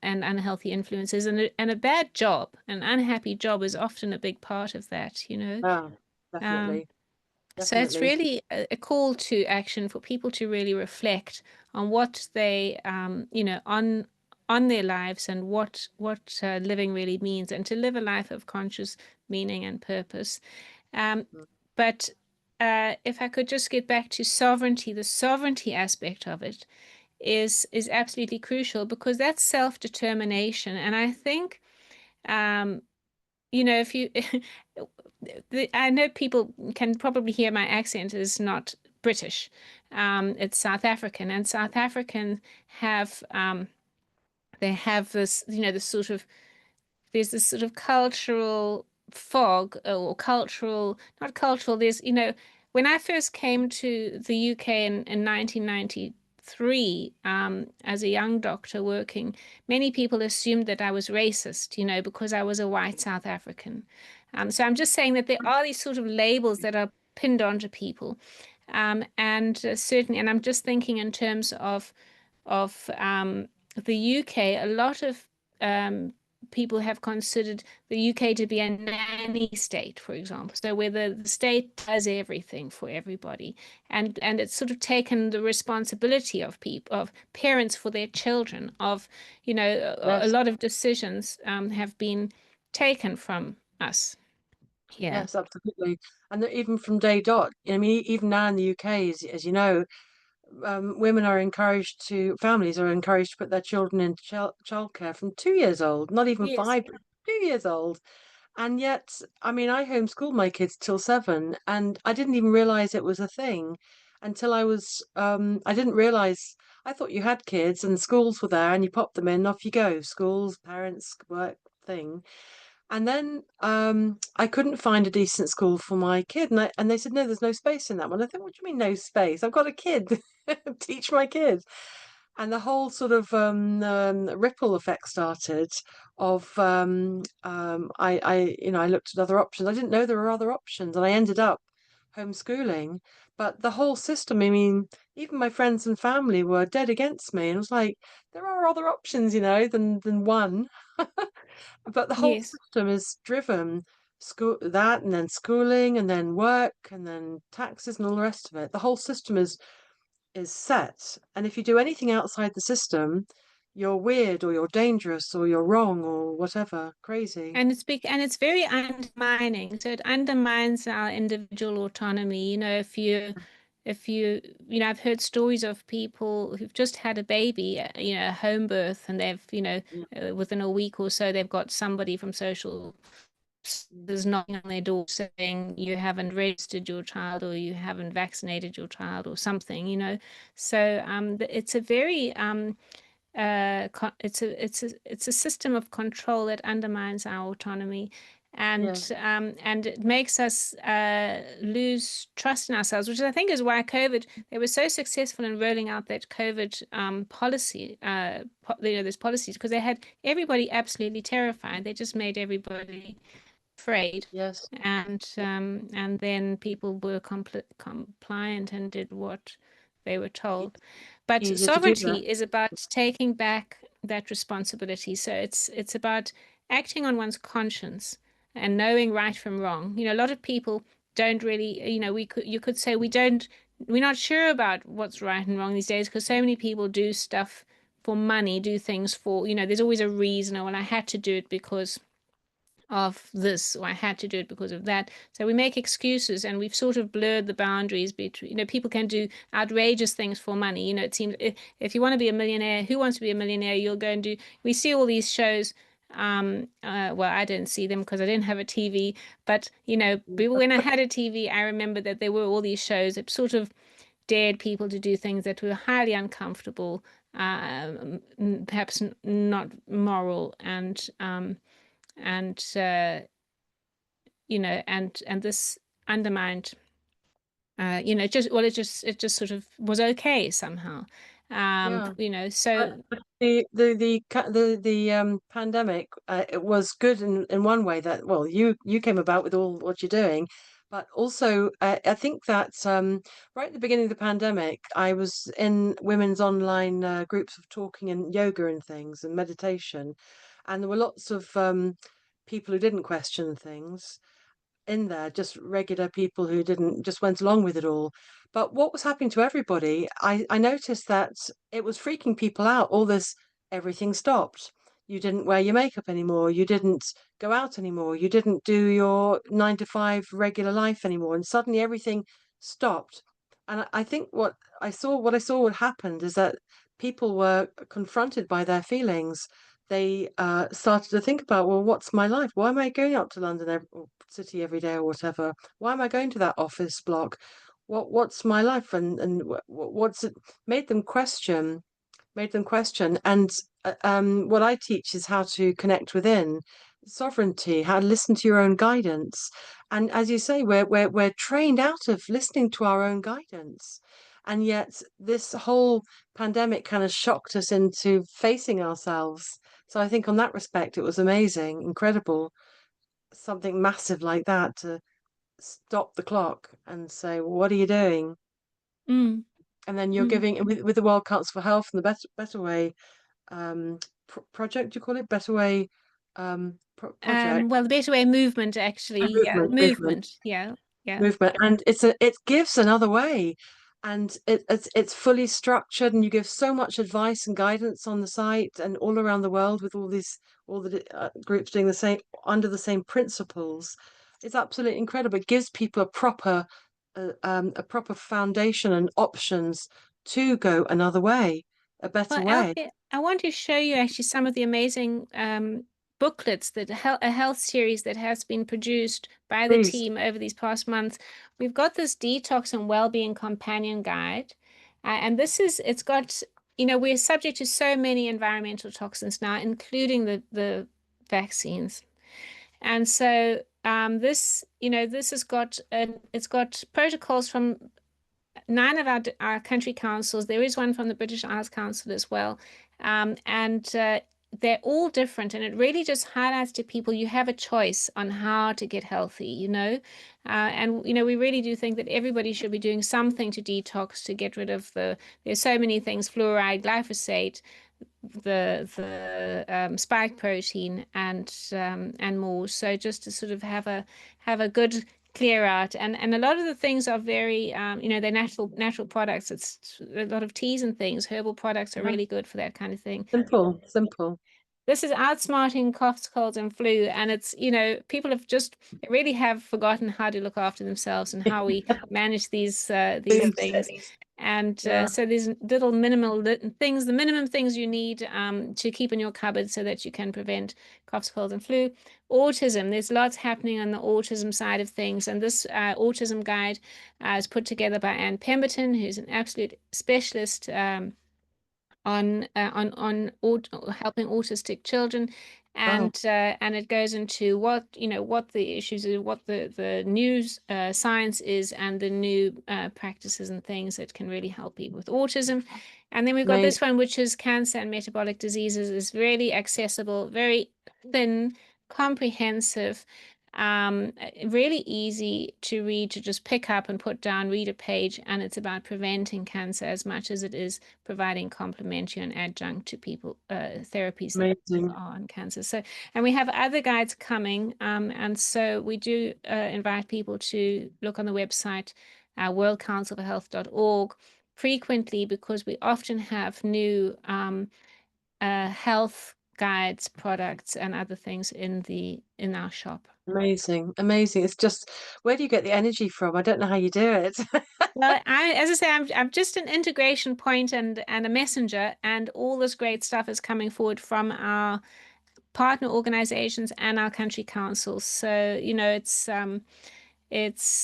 B: unhealthy influences, and a bad job, an unhappy job is often a big part of that,
A: Yeah,
B: Um,
A: definitely.
B: so it's
A: Definitely.
B: really a call to action for people to really reflect on what they, on their lives and what living really means, and to live a life of conscious meaning and purpose. Um,
A: Mm.
B: but if I could just get back to sovereignty, the sovereignty aspect of it is absolutely crucial because that's self-determination, and I think. Um, if you, I know people can probably hear my accent is not British. It's South African, and South Africans have they have this, this sort of there's this sort of cultural fog or cultural, not cultural, when I first came to the UK in 1993, as a young doctor working, many people assumed that I was racist, because I was a white South African. So I'm just saying that there are these sort of labels that are pinned onto people. And certainly, and I'm just thinking in terms of the UK, a lot of people have considered the UK to be a nanny state, for example. So where the state does everything for everybody, and it's sort of taken the responsibility of people, of parents for their children, of, a
A: Yes,
B: lot of decisions have been taken from us here.
A: yes, absolutely. And even from day dot, I mean, even now in the UK, as you know, women are encouraged to, families are encouraged to put their children into childcare from 2 years old, not even
B: Yes.
A: 5, but 2 years old. And yet, I mean, I homeschooled my kids till 7, and I didn't even realize it was a thing until I didn't realize, I thought you had kids and schools were there and you pop them in, off you go, schools, parents, work thing. And then I couldn't find a decent school for my kid, and they said, no, there's no space in that one. I thought, what do you mean no space? I've got a kid, teach my kid. And the whole sort of ripple effect started of I looked at other options. I didn't know there were other options, and I ended up homeschooling. But the whole system, I mean, even my friends and family were dead against me, and it was like there are other options, than one. But the whole
B: Yes.
A: system is driven school that and then schooling and then work and then taxes and all the rest of it. The whole system is set. And if you do anything outside the system, you're weird or you're dangerous or you're wrong or whatever, crazy.
B: And it's very undermining. So it undermines our individual autonomy. I've heard stories of people who've just had a baby, a home birth, and they've,
A: Yeah,
B: within a week or so, they've got somebody from social
A: yeah,
B: services knocking on their door saying you haven't registered your child or you haven't vaccinated your child or something. So it's a very it's a system of control that undermines our autonomy,
A: yeah,
B: and it makes us lose trust in ourselves, which I think is why COVID they were so successful in rolling out that COVID policy, those policies, because they had everybody absolutely terrified. They just made everybody afraid,
A: yes.
B: and then people were compliant and did what they were
A: E-
B: told. But
A: Easier to do that.
B: sovereignty is about taking back that responsibility. So it's about acting on one's conscience and knowing right from wrong. A lot of people don't really, you could say we're not sure about what's right and wrong these days because so many people do stuff for money, do things for, there's always a reason. Or, well, I had to do it because of this, or I had to do it because of that. So we make excuses, and we've sort of blurred the boundaries between, people can do outrageous things for money. It seems if you want to be a millionaire, who wants to be a millionaire? You'll go and do, we see all these shows. Well, I didn't see them because I didn't have a TV, but when I had a TV, I remember that there were all these shows that sort of dared people to do things that were highly uncomfortable, perhaps not moral, and and this undermined, just, well, it just sort of was okay somehow.
A: Yeah.
B: So
A: But the pandemic, it was good in one way that, well, you came about with all what you're doing, but also I think that right at the beginning of the pandemic, I was in women's online groups of talking and yoga and things and meditation, and there were lots of people who didn't question things in there, just regular people who didn't just went along with it all. But what was happening to everybody, I noticed that it was freaking people out. All this, everything stopped. You didn't wear your makeup anymore. You didn't go out anymore. You didn't do your 9 to 5 regular life anymore. And suddenly everything stopped. And I think what I saw what happened is that people were confronted by their feelings. They started to think about, well, what's my life? Why am I going out to London or city every day or whatever? Why am I going to that office block? What's my life? And what's it made them question? Made them question. And what I teach is how to connect within sovereignty, how to listen to your own guidance. And as you say, we're trained out of listening to our own guidance. And yet this whole pandemic kind of shocked us into facing ourselves. So I think on that respect, it was amazing, incredible, something massive like that to stop the clock and say, well, what are you doing?
B: mm,
A: And then you're
B: mm,
A: giving with the World Council for Health and the Better Way project, you call it Better Way. project.
B: Well, the Better Way movement, actually, yeah,
A: Movement.
B: movement, yeah, yeah.
A: Movement, and it gives another way, and it's fully structured, and you give so much advice and guidance on the site and all around the world with all the groups doing the same under the same principles. It's absolutely incredible. It gives people a proper foundation and options to go another way, a better
B: Well,
A: way.
B: Alfie, I want to show you actually some of the amazing booklets that a health series that has been produced by the
A: Please,
B: team over these past months. We've got this detox and well-being companion guide, and it's got, we're subject to so many environmental toxins now, including the vaccines. And so this it's got protocols from nine of our country councils. There is one from the British Isles Council as well. And they're all different. And it really just highlights to people you have a choice on how to get healthy. And we really do think that everybody should be doing something to detox, to get rid of there's so many things, fluoride, glyphosate, the spike protein and more. So just to sort of have a good clear out, and a lot of the things are very they're natural products. It's a lot of teas and things. Herbal products are
A: yeah.
B: really good for that kind of thing.
A: Simple, simple.
B: This is outsmarting coughs, colds, and flu, and it's people have just really have forgotten how to look after themselves and how we manage these
A: These,
B: things. And
A: yeah,
B: so these little minimal things, the minimum things you need to keep in your cupboard so that you can prevent coughs, colds, and flu. Autism, there's lots happening on the autism side of things, and this autism guide is put together by Anne Pemberton, who's an absolute specialist. On helping autistic children,
A: wow,
B: and it goes into what the issues are, what the new science is, and the new practices and things that can really help people with autism. And then we've got
A: amazing,
B: this one, which is cancer and metabolic diseases. Is really accessible, very thin, comprehensive, really easy to read, to just pick up and put down, read a page, and it's about preventing cancer as much as it is providing complementary and adjunct to people therapies that
A: amazing,
B: are on cancer. So, and we have other guides coming, and so we do invite people to look on the website, worldcouncilforhealth.org, frequently, because we often have new health guides, products, and other things in our shop.
A: amazing, amazing. It's just, where do you get the energy from? I don't know how you do it.
B: Well, as I say, I'm just an integration point and a messenger, and all this great stuff is coming forward from our partner organizations and our country councils. So, it's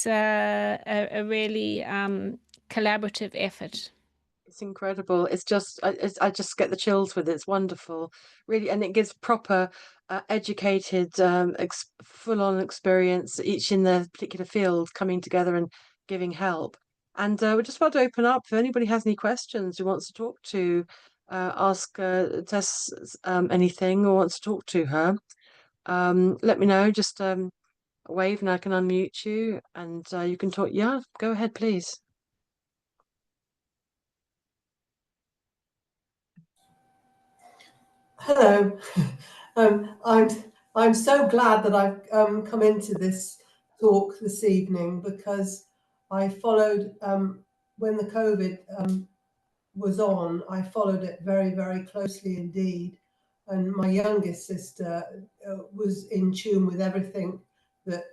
B: a really collaborative effort.
A: It's incredible. I just get the chills with it. It's wonderful, really, and it gives proper, educated, ex full-on experience, each in their particular field, coming together and giving help. And we just want to open up if anybody has any questions, who wants to talk to, ask Tess anything, or wants to talk to her. Let me know. Just wave, and I can unmute you, and you can talk. Yeah, go ahead, please.
C: Hello. Um, I'm I'm so glad that I've come into this talk this evening because I followed when the COVID was on. I followed it very, very closely indeed, and my youngest sister was in tune with everything that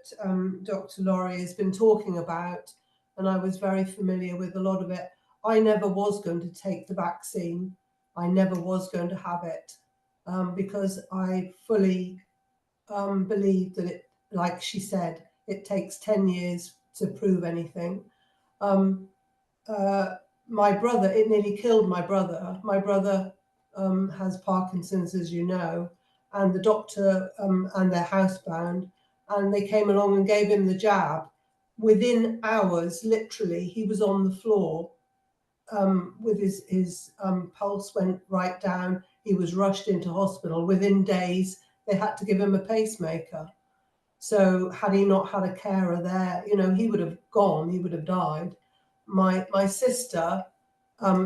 C: Dr. Laurie has been talking about, and I was very familiar with a lot of it. I never was going to take the vaccine. I never was going to have it because I fully believe that it, like she said, it takes 10 years to prove anything. Um, uh, my brother, it nearly killed my brother. My brother has Parkinson's, as you know, and the doctor and they're housebound, and they came along and gave him the jab. Within hours, literally, he was on the floor with his pulse went right down. He was rushed into hospital. Within days, they had to give him a pacemaker. So had he not had a carer there, he would have gone. He would have died. My sister,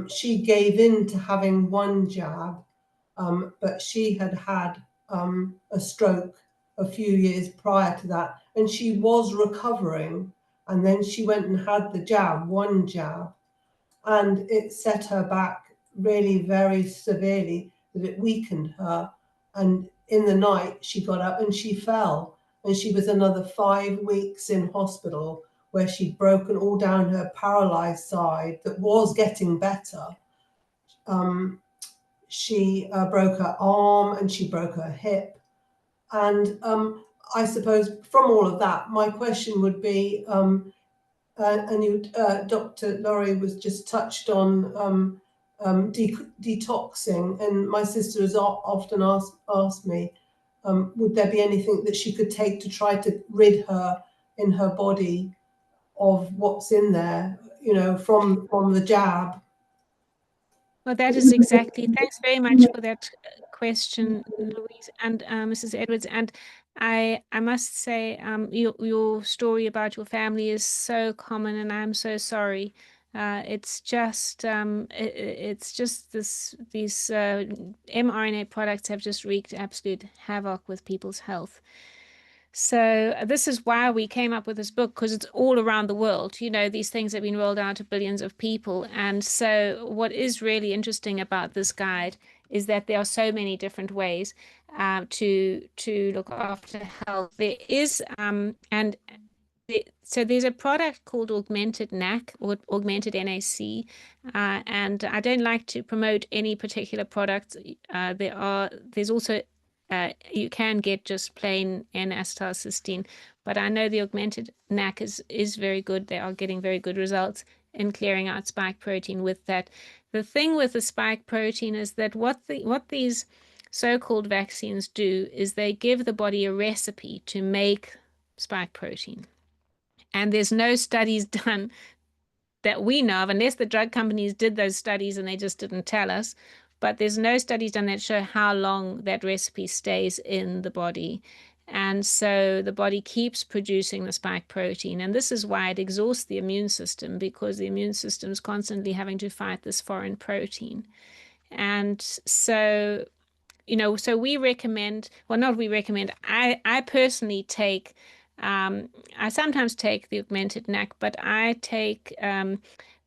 C: she gave in to having one jab, but she had a stroke a few years prior to that, and she was recovering. And then she went and had the jab, one jab, and it set her back really very severely, that it weakened her. And in the night, she got up and she fell, and she was another 5 weeks in hospital, where she'd broken all down her paralyzed side that was getting better. She broke her arm and she broke her hip. And I suppose from all of that, my question would be, Dr. Lawrie was just touched on detoxing, and my sister has often asked me, would there be anything that she could take to try to rid her in her body of what's in there, from the jab?
B: Well, that is exactly. Thanks very much for that question, Louise and Mrs. Edwards. And I must say, your story about your family is so common, and I'm so sorry. It's just these mRNA products have just wreaked absolute havoc with people's health. So this is why we came up with this book, because it's all around the world. These things have been rolled out to billions of people. And so what is really interesting about this guide is that there are so many different ways to look after health. There is so there's a product called Augmented NAC or Augmented NAC, and I don't like to promote any particular product. There's also you can get just plain N-acetylcysteine, but I know the Augmented NAC is very good. They are getting very good results in clearing out spike protein with that. The thing with the spike protein is that what these so-called vaccines do is they give the body a recipe to make spike protein. And there's no studies done that we know of, unless the drug companies did those studies and they just didn't tell us. But there's no studies done that show how long that recipe stays in the body. And so the body keeps producing the spike protein. And this is why it exhausts the immune system, because the immune system is constantly having to fight this foreign protein. And so so we recommend, well, not we recommend, I personally take, I sometimes take the Augmented NAC, but I take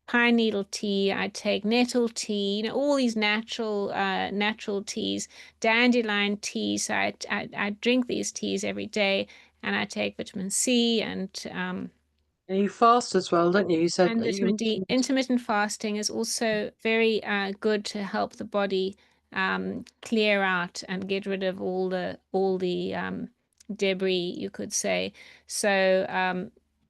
B: pine needle tea, I take nettle tea, all these natural teas, dandelion tea. So I drink these teas every day, and I take vitamin C and
A: And you fast as well, don't you? You said
B: and
A: that you
B: vitamin D.
A: mentioned.
B: Intermittent fasting is also very good to help the body clear out and get rid of all the debris, you could say. So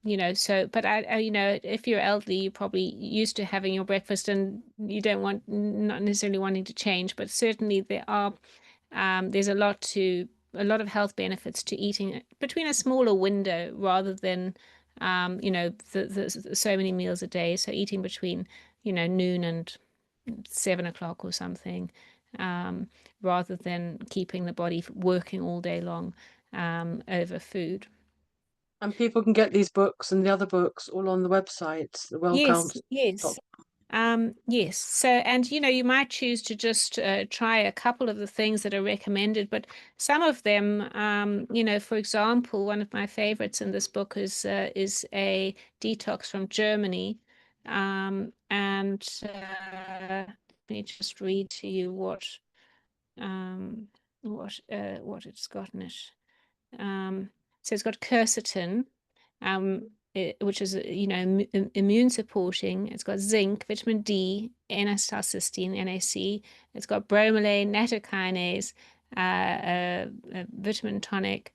B: but if you're elderly, you're probably used to having your breakfast, and you don't want not necessarily wanting to change. But certainly there's a lot of health benefits to eating between a smaller window rather than so many meals a day. So eating between noon and 7 o'clock or something, rather than keeping the body working all day long over food.
A: And people can get these books and the other books all on the website, the
B: Yes,
A: wellcounsel.
B: yes. Yes. So, and you might choose to just try a couple of the things that are recommended, but some of them, for example, one of my favorites in this book is a detox from Germany, and let me just read to you what it's got in it. So it's got quercetin, which is immune supporting. It's got zinc, vitamin D, N-acetylcysteine, NAC. It's got bromelain, nattokinase, vitamin tonic,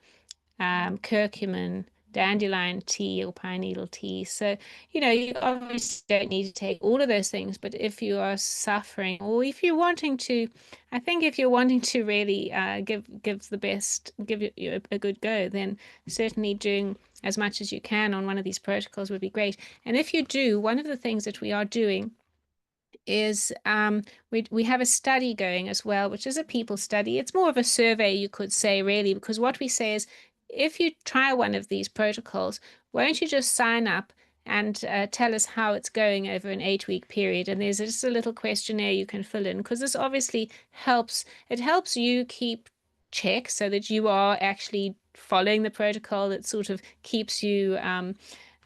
B: curcumin, dandelion tea or pine needle tea. So, you obviously don't need to take all of those things, but if you are suffering, or if you're wanting to, I think if you're wanting to really give it a good go, then certainly doing as much as you can on one of these protocols would be great. And if you do, one of the things that we are doing is we have a study going as well, which is a people study. It's more of a survey, you could say, really, because what we say is, if you try one of these protocols, won't you just sign up and tell us how it's going over an 8-week period? And there's just a little questionnaire you can fill in, because this obviously helps. It helps you keep check so that you are actually following the protocol that sort of keeps you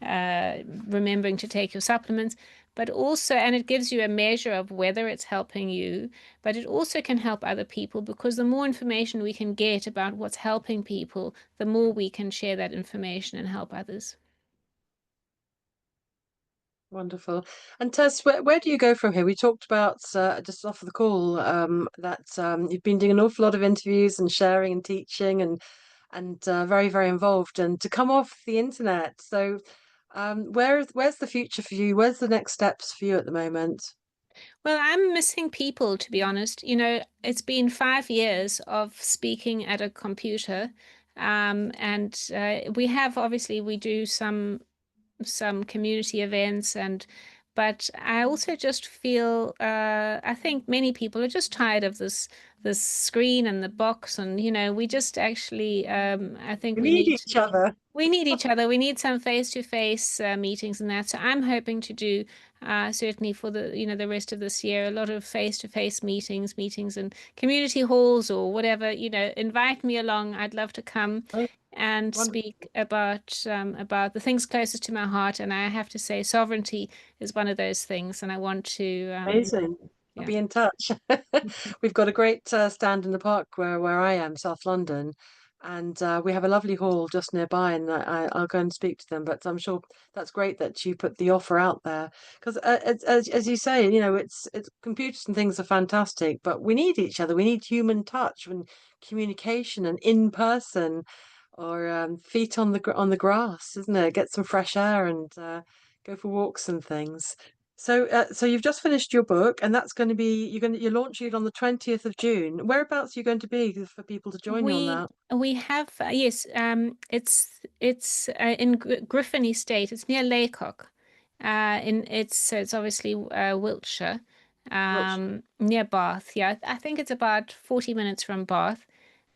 B: remembering to take your supplements. But also, and it gives you a measure of whether it's helping you, but it also can help other people, because the more information we can get about what's helping people, the more we can share that information and help others.
A: Wonderful. And Tess, where do you go from here? We talked about just off the call that you've been doing an awful lot of interviews and sharing and teaching and very, very involved. And to come off the internet, so where's the future for you? Where's the next steps for you at the moment?
B: Well, I'm missing people, to be honest. It's been 5 years of speaking at a computer. And we have, obviously, we do some community events, but I also just feel I think many people are just tired of this screen and the box, and we just actually I think
A: We need each other.
B: we need each other. We need some face-to-face meetings and that. So I'm hoping to do certainly for the rest of this year, a lot of face-to-face meetings in community halls or whatever. Invite me along. I'd love to come
A: Oh,
B: and
A: wonderful.
B: speak about the things closest to my heart. And I have to say, sovereignty is one of those things. And I want to,
A: Amazing. I'll
B: yeah.
A: be in touch. We've got a great stand in the park where I am, South London, and we have a lovely hall just nearby, and I'll go and speak to them. But I'm sure that's great that you put the offer out there because, as you say, it's computers and things are fantastic, but we need each other. We need human touch and communication and in person or feet on the grass, isn't it? Get some fresh air and go for walks and things. So you've just finished your book, and that's going to be you're launching it on the 20th of June. Whereabouts are you going to be for people to join you on
B: We
A: that?
B: we have yes, it's in Griffin Estate. It's near Laycock. It's obviously Wiltshire,
A: Wiltshire.
B: near Bath. Yeah, I think it's about 40 minutes from Bath.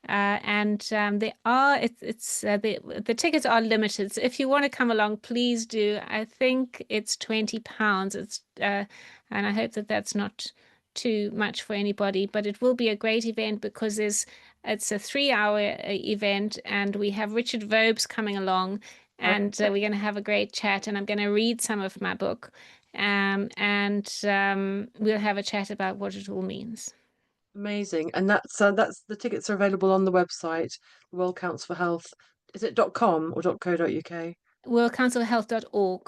B: And they are it's the tickets are limited. So if you want to come along, please do. I think it's £20. And I hope that that's not too much for anybody, but it will be a great event because it's a 3 hour event, and we have Richard Vobes coming along, and we're going to have a great chat, and I'm going to read some of my book, and we'll have a chat about what it all means.
A: Amazing. And that's the tickets are available on the website, the World Council for Health. Is it .com or .co.uk?
B: worldcouncilofhealth.org.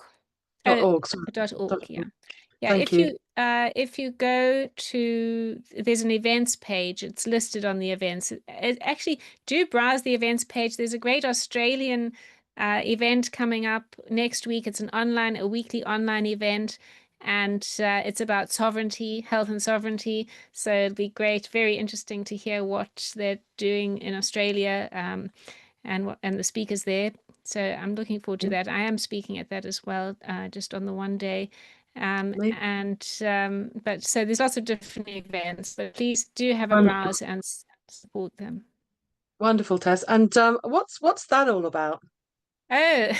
B: Oh,
A: .org, sorry.
B: .org, yeah. Yeah,
A: Thank you.
B: if you go to, there's an events page, it's listed on the events. Actually, do browse the events page. There's a great Australian event coming up next week. It's a weekly online event, and it's about sovereignty, health and sovereignty. So it'll be great, very interesting to hear what they're doing in Australia, and the speakers there. So I'm looking forward to that. I am speaking at that as well, just on the one day. But so there's lots of different events, but please do have a
A: Wonderful,
B: browse and support them.
A: wonderful, Tess. And what's that all about?
B: Oh,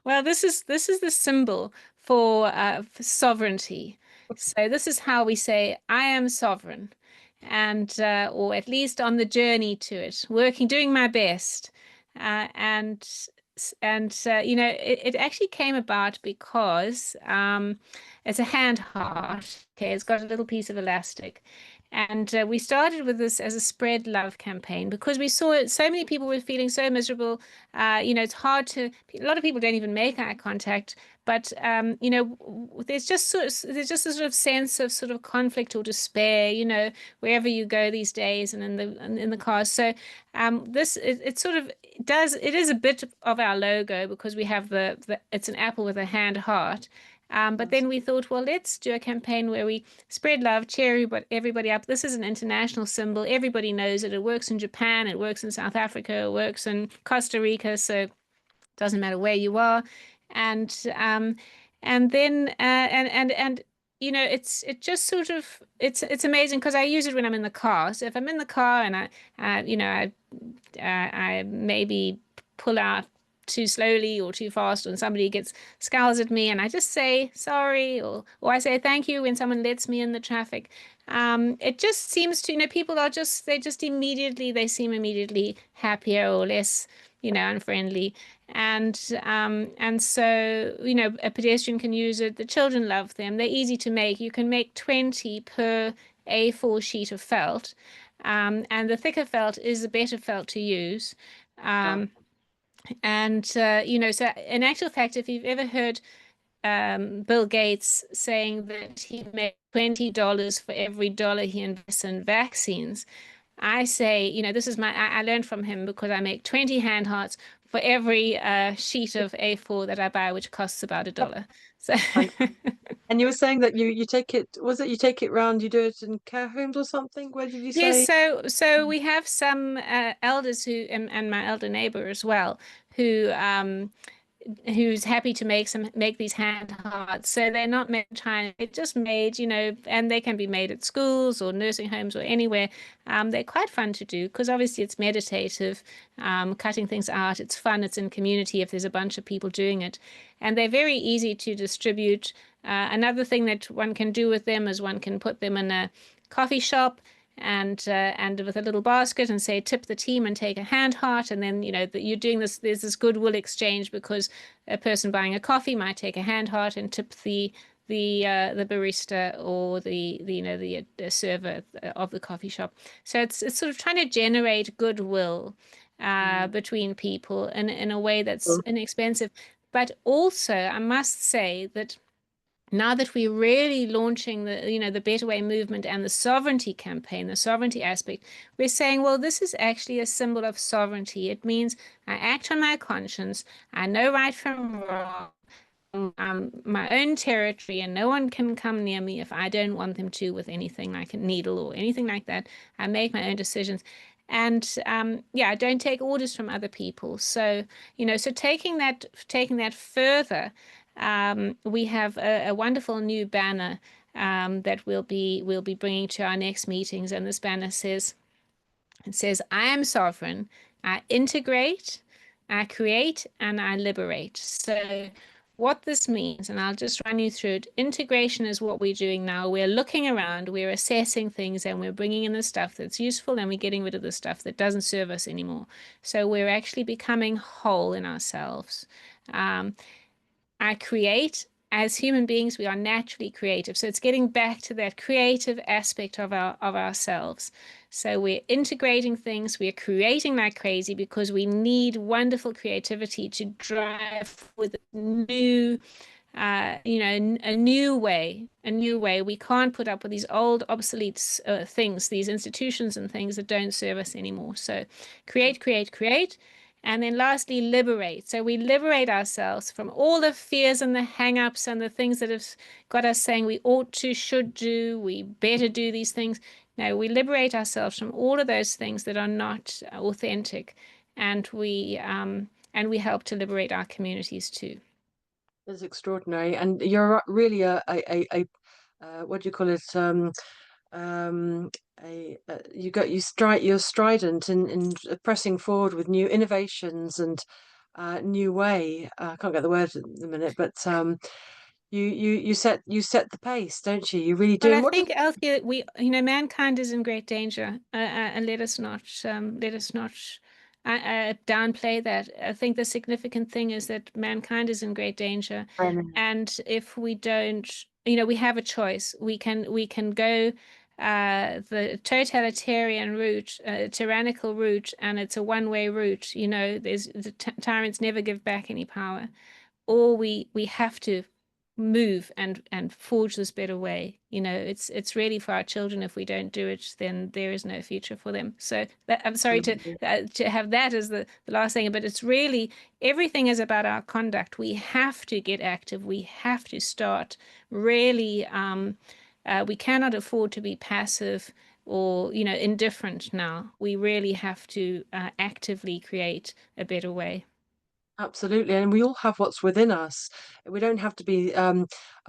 B: well, this is the symbol for sovereignty. So this is how we say, "I am sovereign," and or at least on the journey to it, doing my best, and it actually came about because it's a hand heart. Okay, it's got a little piece of elastic. And we started with this as a spread love campaign because we saw so many people were feeling so miserable. It's hard a lot of people don't even make eye contact, but there's just a sort of sense of sort of conflict or despair, wherever you go these days and in the cars. So it sort of does, it is a bit of our logo because we have it's an apple with a hand heart. But
A: Yes.
B: then we thought, well, let's do a campaign where we spread love, cheer everybody up. This is an international symbol. Everybody knows it. It works in Japan. It works in South Africa. It works in Costa Rica. So it doesn't matter where you are. And and then and it just sort of it's amazing because I use it when I'm in the car. So if I'm in the car and I maybe pull out too slowly or too fast, and somebody gets scowls at me, and I just say sorry, or I say thank you when someone lets me in the traffic. It just seems to, people are just, they seem immediately happier or less, unfriendly. And so, a pedestrian can use it. The children love them. They're easy to make. You can make 20 per A4 sheet of felt. And the thicker felt is the better felt to use.
A: Yeah.
B: Um, so in actual fact, if you've ever heard Bill Gates saying that he made $20 for every dollar he invests in vaccines, I say, this is I learned from him because I make 20 hand hearts for every sheet of A4 that I buy, which costs about $1. So
A: And you were saying that you take it, was it you take it round, you do it in care homes or something? Where did you
B: yes,
A: say?
B: so we have some elders who, and my elder neighbor as well, who who's happy to make these hand hearts. So they're not made in China. They're just made, and they can be made at schools or nursing homes or anywhere. They're quite fun to do because obviously it's meditative, cutting things out. It's fun. It's in community if there's a bunch of people doing it. And they're very easy to distribute. Another thing that one can do with them is one can put them in a coffee shop and with a little basket and say tip the team and take a hand heart, and then that you're doing this, there's this goodwill exchange because a person buying a coffee might take a hand heart and tip the barista or the server of the coffee shop. So it's sort of trying to generate goodwill between people in a way that's inexpensive. But also I must say that now that we're really launching the Better Way movement and the sovereignty campaign, the sovereignty aspect, we're saying, well, this is actually a symbol of sovereignty. It means I act on my conscience. I know right from wrong. My own territory, and no one can come near me if I don't want them to with anything like a needle or anything like that. I make my own decisions. And yeah, I don't take orders from other people. So, so taking that further, we have a wonderful new banner that we'll be bringing to our next meetings, and this banner says, I am sovereign, I integrate, I create, and I liberate. So what this means, and I'll just run you through it. Integration is what we're doing now. We're looking around, we're assessing things, and we're bringing in the stuff that's useful, and we're getting rid of the stuff that doesn't serve us anymore. So we're actually becoming whole in ourselves. I create. As human beings, we are naturally creative. So it's getting back to that creative aspect of ourselves. So we're integrating things, we're creating like crazy because we need wonderful creativity to drive with new a new way, a new way. We can't put up with these old, obsolete things, these institutions and things that don't serve us anymore. So create, create, create. And then lastly, liberate. So we liberate ourselves from all the fears and the hang-ups and the things that have got us saying we ought to, should do, we better do these things. No, we liberate ourselves from all of those things that are not authentic, and we help to liberate our communities too.
A: It's extraordinary, and you're really a what do you call it? Um, you're strident in pressing forward with new innovations and new way. I can't get the word at the minute, but you set the pace, don't you? You really do.
B: Well,
A: And
B: I
A: what does
B: think, Althea, mankind is in great danger, and let us not downplay that. I think the significant thing is that mankind is in great danger, and if we don't, we have a choice. We can go the totalitarian route, tyrannical route, and it's a one-way route. There's the tyrants never give back any power, or we have to move and forge this better way. It's really for our children. If we don't do it, then there is no future for them. So I'm sorry to have that as the last thing, but it's really everything is about our conduct. We have to get active. We have to start really. We cannot afford to be passive or indifferent now. We really have to actively create a better way.
A: Absolutely, and we all have what's within us. We don't have to be a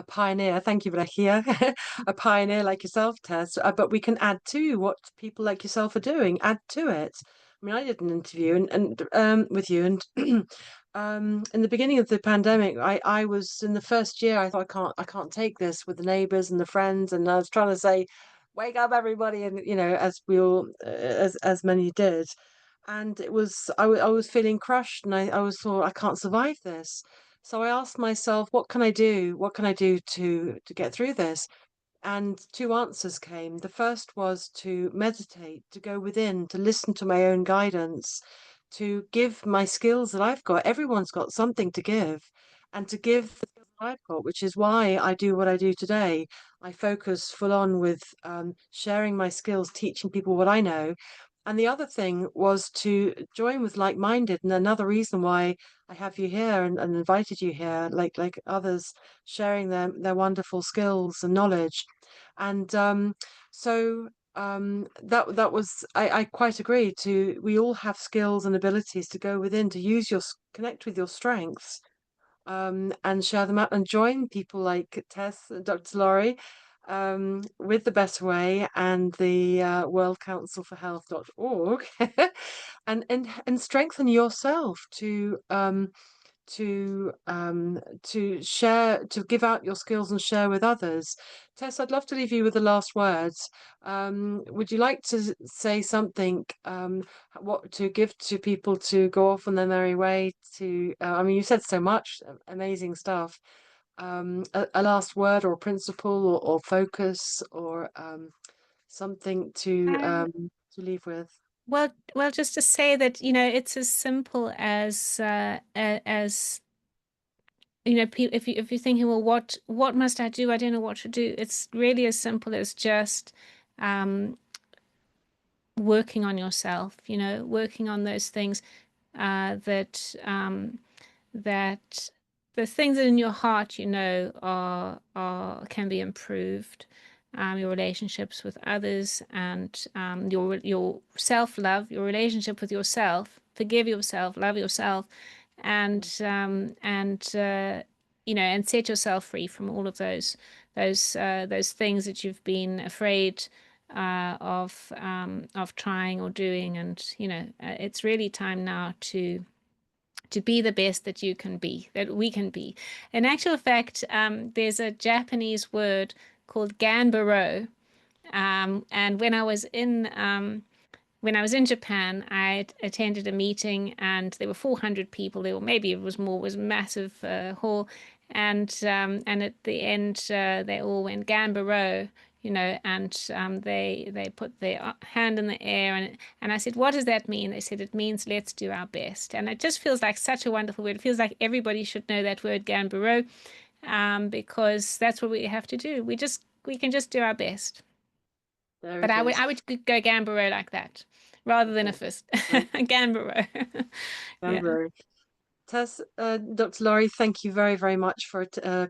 A: pioneer. Thank you, Brechia, a pioneer like yourself, Tess. But we can add to what people like yourself are doing. Add to it. I mean, I did an interview and with you, and in the beginning of the pandemic, I was in the first year. I thought I can't take this with the neighbors and the friends, and I was trying to say, wake up, everybody, and as we all as many did. And it was I was feeling crushed, and I was thought I can't survive this. So I asked myself, what can I do? What can I do to get through this? And two answers came. The first was to meditate, to go within, to listen to my own guidance, to give my skills that I've got. Everyone's got something to give, and to give the skills that I've got, which is why I do what I do today. I focus full on with sharing my skills, teaching people what I know. And the other thing was to join with like-minded. And another reason why I have you here and invited you here, like others sharing their wonderful skills and knowledge. And that was I quite agree to we all have skills and abilities to go within to use connect with your strengths and share them out and join people like Tess, Dr. Lawrie, with the Better Way and the World Council for Health.org and strengthen yourself to share, to give out your skills and share with others. Tess, I'd love to leave you with the last words. Would you like to say something, what to give to people to go off on their merry way to, I mean, you said so much amazing stuff. A last word or principle or focus or something to leave with.
B: Well, just to say that, it's as simple as if you're thinking, well, what must I do? I don't know what to do. It's really as simple as just um, working on yourself. Working on those things that the things in your heart, are can be improved. Your relationships with others and your self-love, your relationship with yourself, forgive yourself, love yourself, and set yourself free from all of those things that you've been afraid of trying or doing. And it's really time now to be the best that you can be, that we can be. In actual fact, there's a Japanese word called ganbaro, and when I was in Japan, I attended a meeting, and there were 400 people. There, or maybe it was more. It was a massive hall, and at the end, they all went Gambaro, and they put their hand in the air, and I said, "What does that mean?" They said, "It means let's do our best," and it just feels like such a wonderful word. It feels like everybody should know that word, Gambaro, because that's what we have to do. We can just do our best.
A: There
B: But
A: it
B: I
A: is.
B: would go Gambaro like that, rather than a
A: That's
B: fist.
A: great.
B: Gambaro. Yeah.
A: Tess, Dr. Lawrie, thank you very, very much for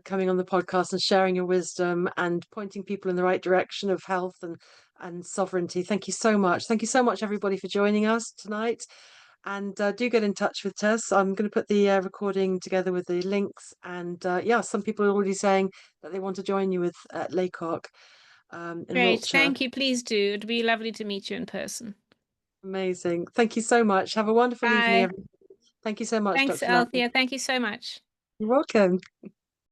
A: coming on the podcast and sharing your wisdom and pointing people in the right direction of health and sovereignty. Thank you so much. Thank you so much, everybody, for joining us tonight. And do get in touch with Tess. I'm going to put the recording together with the links. And yeah, some people are already saying that they want to join you with Laycock in
B: Great.
A: Wiltshire.
B: Thank you. Please do. It'd be lovely to meet you in person.
A: Amazing. Thank you so much. Have a wonderful evening,
B: Bye.
A: everyone. Thank you so much,
B: Thanks,
A: Dr. Lawrie.
B: Althea. Thank you so much.
A: You're welcome.